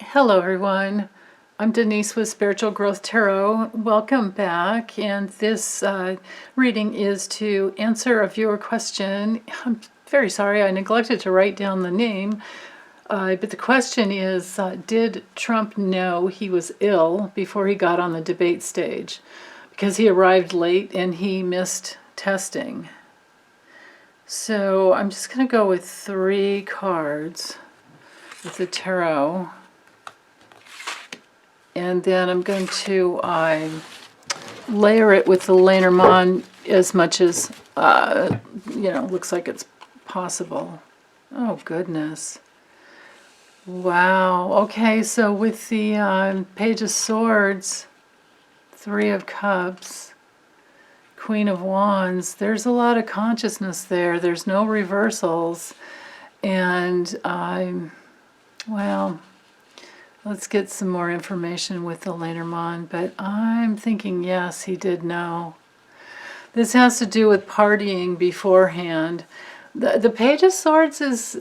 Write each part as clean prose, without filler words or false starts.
Hello everyone, I'm Denise with Spiritual Growth Tarot. Welcome back, and this reading is to answer a viewer question. I'm very sorry I neglected to write down the name, but the question is, did Trump know he was ill before he got on the debate stage? Because he arrived late and he missed testing. So I'm just going to go with 3 cards with the tarot. And then I'm going to layer it with the Lenormand as much as, looks like it's possible. Oh, goodness. Wow. Okay, so with the Page of Swords, 3 of Cups, Queen of Wands, there's a lot of consciousness there. There's no reversals. And, well... let's get some more information with the Lenormand, but I'm thinking yes, he did know. This has to do with partying beforehand. The Page of Swords is,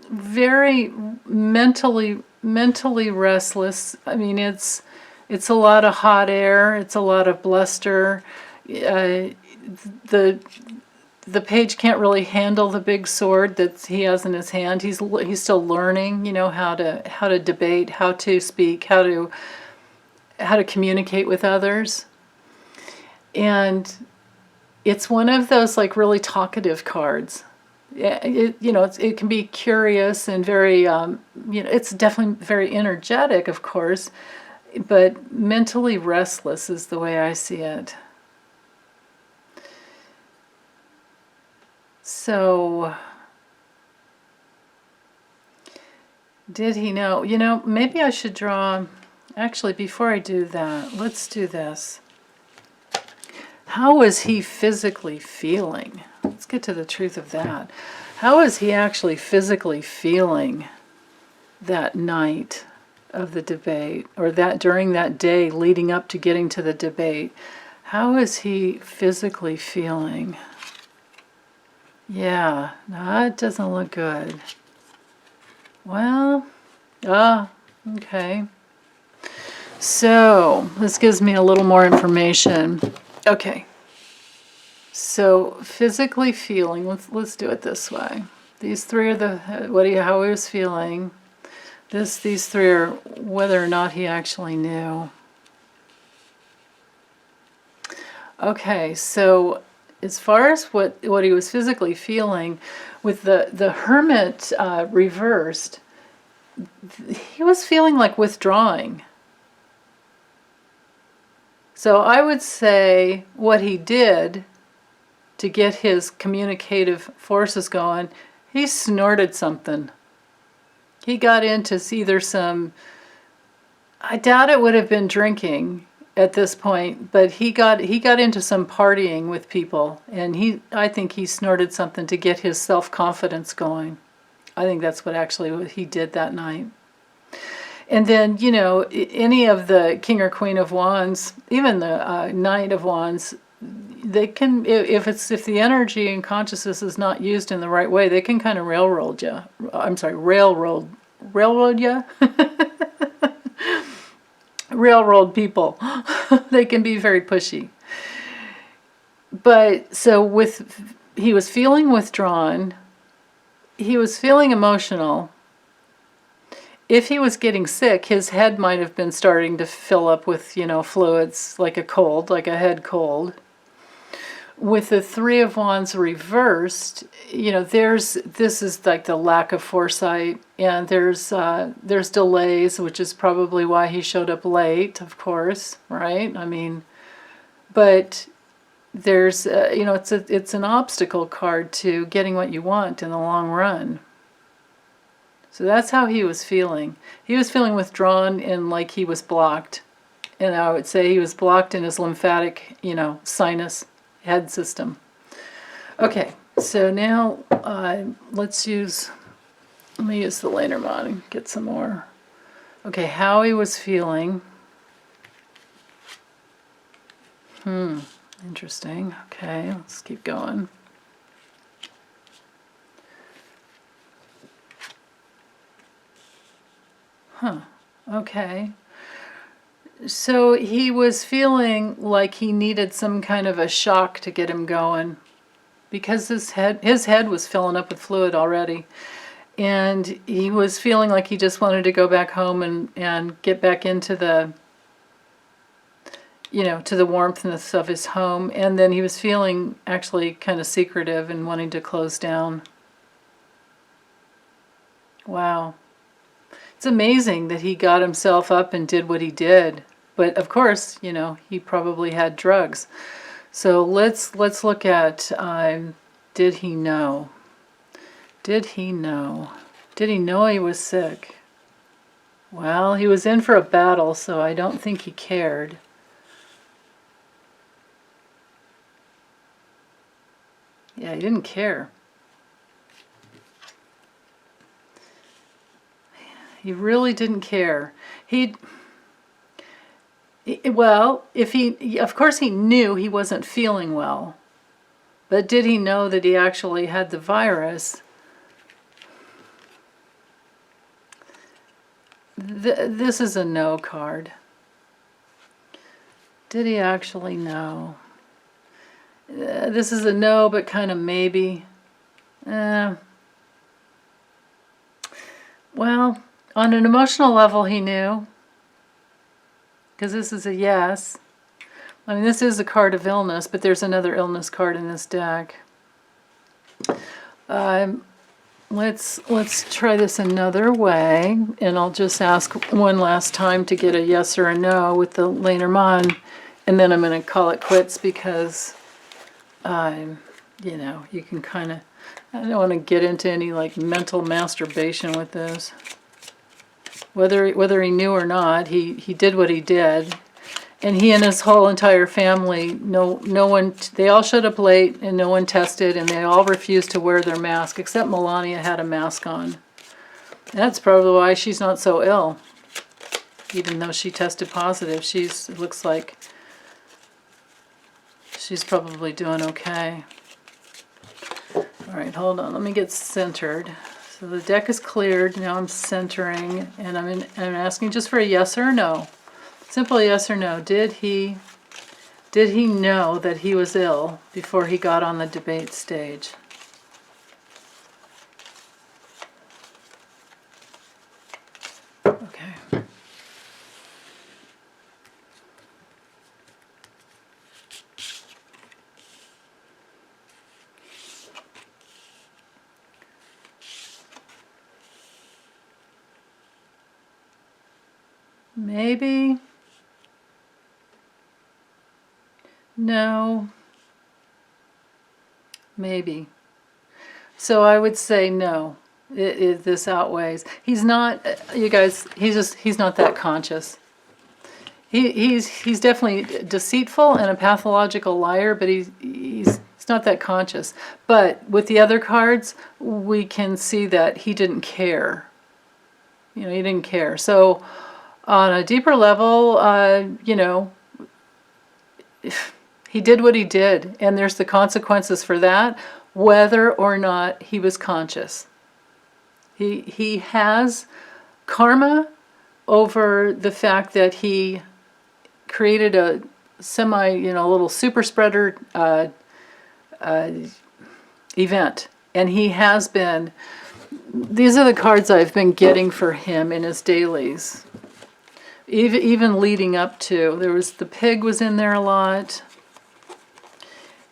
very mentally restless. I mean, it's a lot of hot air. It's a lot of bluster. The page can't really handle the big sword that he has in his hand. He's still learning, how to debate, how to speak, how to communicate with others. And it's one of those like really talkative cards. It can be curious and very, it's definitely very energetic, of course, but mentally restless is the way I see it. So, did he know? Maybe I should draw... Actually, before I do that, let's do this. How was he physically feeling? Let's get to the truth of that. How is he actually physically feeling that night of the debate, or that during that day leading up to getting to the debate? How is he physically feeling? Yeah, that doesn't look good. Well, okay. So, this gives me a little more information. Okay. So, physically feeling, let's do it this way. These 3 are how he was feeling. These 3 are whether or not he actually knew. Okay, so as far as what he was physically feeling, with the Hermit reversed, he was feeling like withdrawing. So I would say what he did to get his communicative forces going, he snorted something. He got into either some... I doubt it would have been drinking at this point, but he got into some partying with people, and I think he snorted something to get his self-confidence going. I think that's what he did that night. And then, any of the King or Queen of Wands, even the Knight of Wands, they can, if the energy and consciousness is not used in the right way, they can kind of railroad you. I'm sorry, railroad you? Railroad people. They can be very pushy. But so he was feeling withdrawn. He was feeling emotional. If he was getting sick, his head might have been starting to fill up with, fluids, like a cold, like a head cold. With the 3 of Wands reversed, this is like the lack of foresight, and there's delays, which is probably why he showed up late, of course, right? I mean, but there's, it's an obstacle card to getting what you want in the long run. So that's how he was feeling. He was feeling withdrawn and like he was blocked. And I would say he was blocked in his lymphatic, sinus head system. Okay, so now let me use the Lenormand and get some more. Okay, how he was feeling. Interesting. Okay, let's keep going. Okay. So he was feeling like he needed some kind of a shock to get him going, because his head was filling up with fluid already. And he was feeling like he just wanted to go back home and get back into the, to the warmthness of his home. And then he was feeling actually kind of secretive and wanting to close down. Wow. It's amazing that he got himself up and did what he did. But of course, he probably had drugs. So let's look at, did he know? Did he know? Did he know he was sick? Well, he was in for a battle, so I don't think he cared. Yeah, he didn't care. He really didn't care. Well, of course he knew he wasn't feeling well. But did he know that he actually had the virus? This is a no card. Did he actually know? This is a no, but kind of maybe. Well, on an emotional level, he knew. Because this is a yes. I mean, this is a card of illness, but there's another illness card in this deck. Let's try this another way, and I'll just ask one last time to get a yes or a no with the Lenormand, and then I'm going to call it quits because, you can kind of, I don't want to get into any like mental masturbation with this. Whether he knew or not, he did what he did. And he and his whole entire family, no one, they all showed up late and no one tested, and they all refused to wear their mask, except Melania had a mask on. That's probably why she's not so ill. Even though she tested positive, it looks like she's probably doing okay. All right, hold on, let me get centered. So the deck is cleared, now I'm centering, and I'm asking just for a yes or a no. Simple yes or no. Did he know that he was ill before he got on the debate stage? Okay. Maybe. No. Maybe. So I would say no. This outweighs. He's not, you guys, he's not that conscious. He's definitely deceitful and a pathological liar, but he's not that conscious. But with the other cards, we can see that he didn't care. He didn't care. So on a deeper level, he did what he did, and there's the consequences for that, whether or not he was conscious. He has karma over the fact that he created a little super spreader event, and he has been. These are the cards I've been getting for him in his dailies, even leading up to. The pig was in there a lot.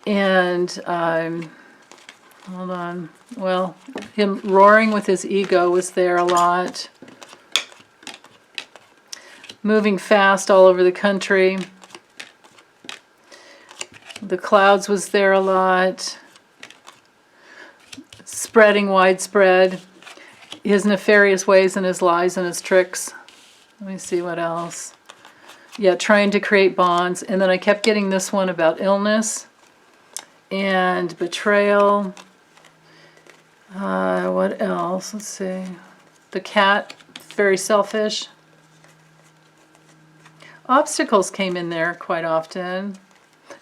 And, hold on, well, him roaring with his ego was there a lot. Moving fast all over the country. The clouds was there a lot. Spreading widespread. His nefarious ways and his lies and his tricks. Let me see what else. Yeah, trying to create bonds. And then I kept getting this one about illness. And betrayal. What else? Let's see. The cat, very selfish. Obstacles came in there quite often.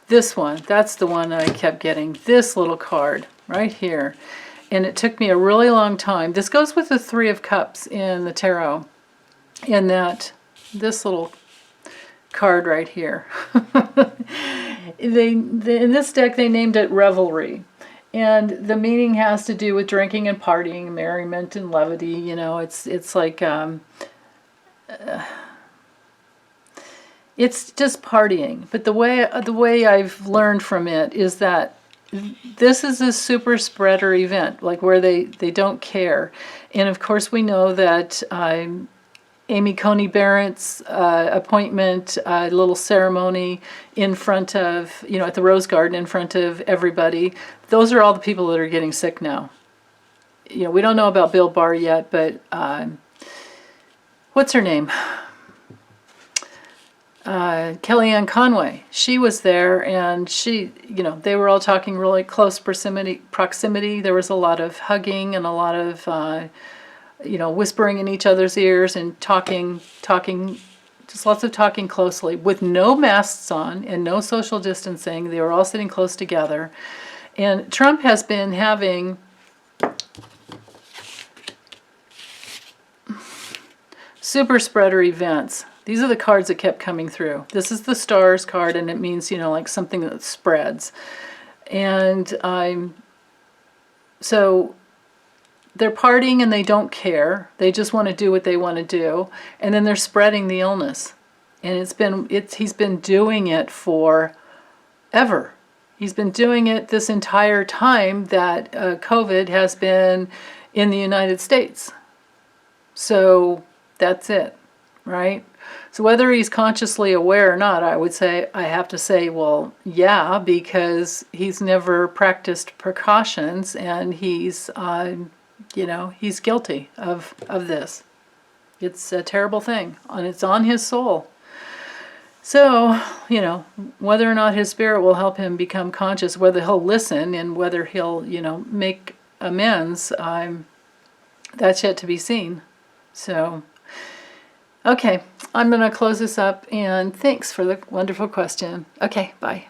This one, that's the one that I kept getting. This little card right here. And it took me a really long time. This goes with the Three of Cups in the tarot. in that this little card right here. In this deck they named it Revelry. And the meaning has to do with drinking and partying, merriment and levity. You know, it's like it's just partying. But the way I've learned from it is that this is a super spreader event, like where they don't care. And of course we know that Amy Coney Barrett's appointment, little ceremony in front of, you know, at the Rose Garden in front of everybody. Those are all the people that are getting sick now. You know, we don't know about Bill Barr yet, but what's her name? Kellyanne Conway. She was there, and she, you know, they were all talking really close proximity. There was a lot of hugging and a lot of you know, whispering in each other's ears and talking, just lots of talking closely with no masks on and no social distancing. They were all sitting close together. And Trump has been having super spreader events. These are the cards that kept coming through. This is the stars card, and it means, you know, like something that spreads. And so they're partying and they don't care. They just want to do what they want to do. And then they're spreading the illness. And he's been doing it forever. He's been doing it this entire time that COVID has been in the United States. So that's it, right? So whether he's consciously aware or not, I have to say, well, yeah, because he's never practiced precautions, and he's you know, he's guilty of this. It's a terrible thing, and it's on his soul. So, you know, whether or not his spirit will help him become conscious, whether he'll listen and whether he'll, you know, make amends, that's yet to be seen. So, okay, I'm going to close this up, and thanks for the wonderful question. Okay, bye.